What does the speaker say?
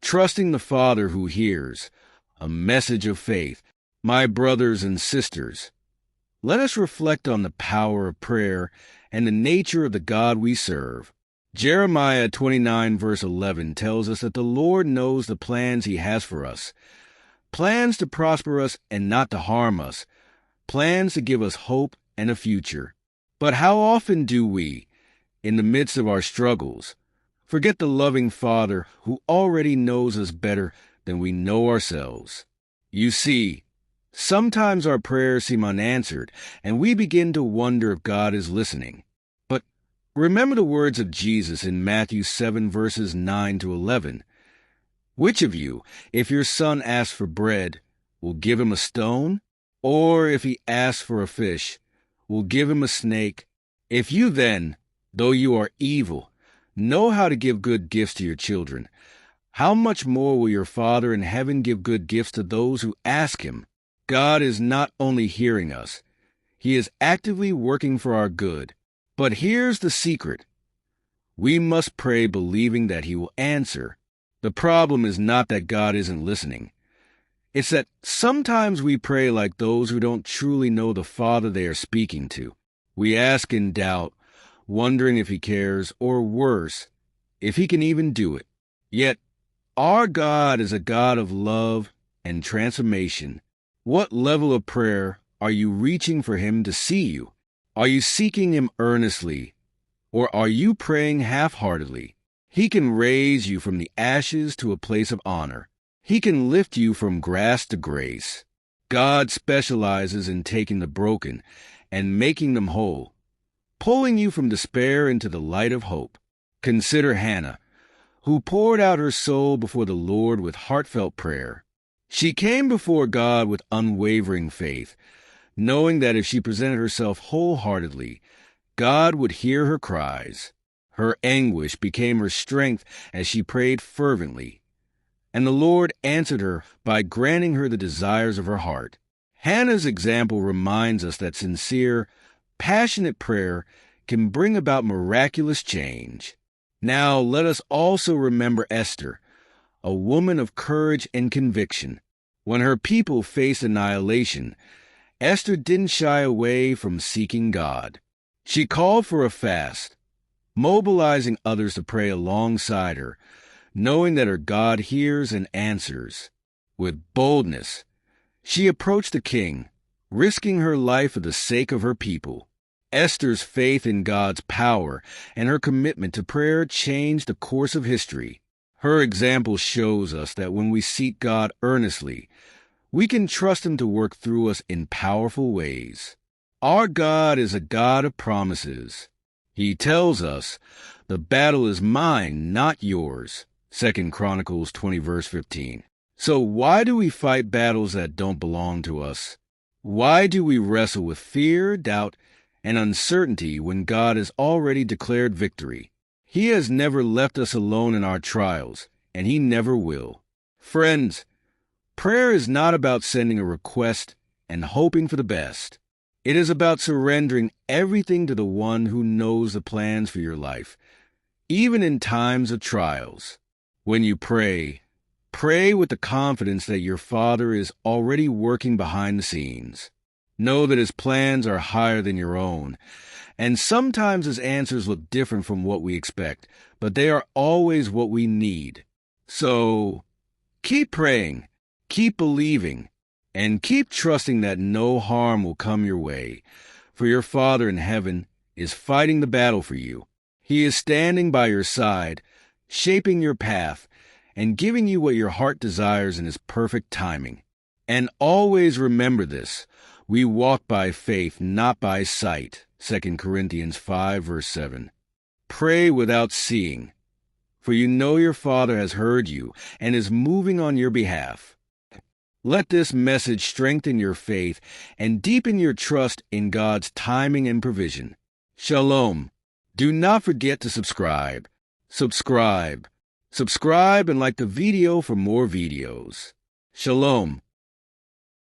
trusting the Father who hears, a message of faith. My brothers and sisters, let us reflect on the power of prayer and the nature of the God we serve. Jeremiah 29 verse 11 tells us that the Lord knows the plans He has for us, plans to prosper us and not to harm us, plans to give us hope and a future. But how often do we, in the midst of our struggles, forget the loving Father who already knows us better than we know ourselves? You see, sometimes our prayers seem unanswered, and we begin to wonder if God is listening. But remember the words of Jesus in Matthew 7 verses 9 to 11. Which of you, if your son asks for bread, will give him a stone? Or if he asks for a fish, will give him a snake? If you then, though you are evil, know how to give good gifts to your children, how much more will your Father in heaven give good gifts to those who ask Him? God is not only hearing us, He is actively working for our good. But here's the secret. We must pray believing that He will answer. The problem is not that God isn't listening. It's that sometimes we pray like those who don't truly know the Father they are speaking to. We ask in doubt, wondering if He cares, or worse, if He can even do it. Yet, our God is a God of love and transformation. What level of prayer are you reaching for Him to see you? Are you seeking Him earnestly, or are you praying half-heartedly? He can raise you from the ashes to a place of honor. He can lift you from grass to grace. God specializes in taking the broken and making them whole, pulling you from despair into the light of hope. Consider Hannah, who poured out her soul before the Lord with heartfelt prayer. She came before God with unwavering faith, knowing that if she presented herself wholeheartedly, God would hear her cries. Her anguish became her strength as she prayed fervently, and the Lord answered her by granting her the desires of her heart. Hannah's example reminds us that sincere, passionate prayer can bring about miraculous change. Now let us also remember Esther, a woman of courage and conviction. When her people faced annihilation, Esther didn't shy away from seeking God. She called for a fast, mobilizing others to pray alongside her, knowing that her God hears and answers. With boldness, she approached the king, risking her life for the sake of her people. Esther's faith in God's power and her commitment to prayer changed the course of history. Her example shows us that when we seek God earnestly, we can trust Him to work through us in powerful ways. Our God is a God of promises. He tells us, "The battle is mine, not yours." 2 Chronicles 20 verse 15. So why do we fight battles that don't belong to us? Why do we wrestle with fear, doubt, and uncertainty when God has already declared victory? He has never left us alone in our trials, and He never will. Friends, prayer is not about sending a request and hoping for the best. It is about surrendering everything to the one who knows the plans for your life, even in times of trials. When you pray, pray with the confidence that your Father is already working behind the scenes. Know that His plans are higher than your own, and sometimes His answers look different from what we expect, but they are always what we need. So, keep praying, keep believing, and keep trusting that no harm will come your way, for your Father in heaven is fighting the battle for you. He is standing by your side, shaping your path, and giving you what your heart desires in His perfect timing. And always remember this: we walk by faith, not by sight. 2 Corinthians 5 verse 7. Pray without seeing, for you know your Father has heard you and is moving on your behalf. Let this message strengthen your faith and deepen your trust in God's timing and provision. Shalom. Do not forget to subscribe. Subscribe, and like the video for more videos. Shalom.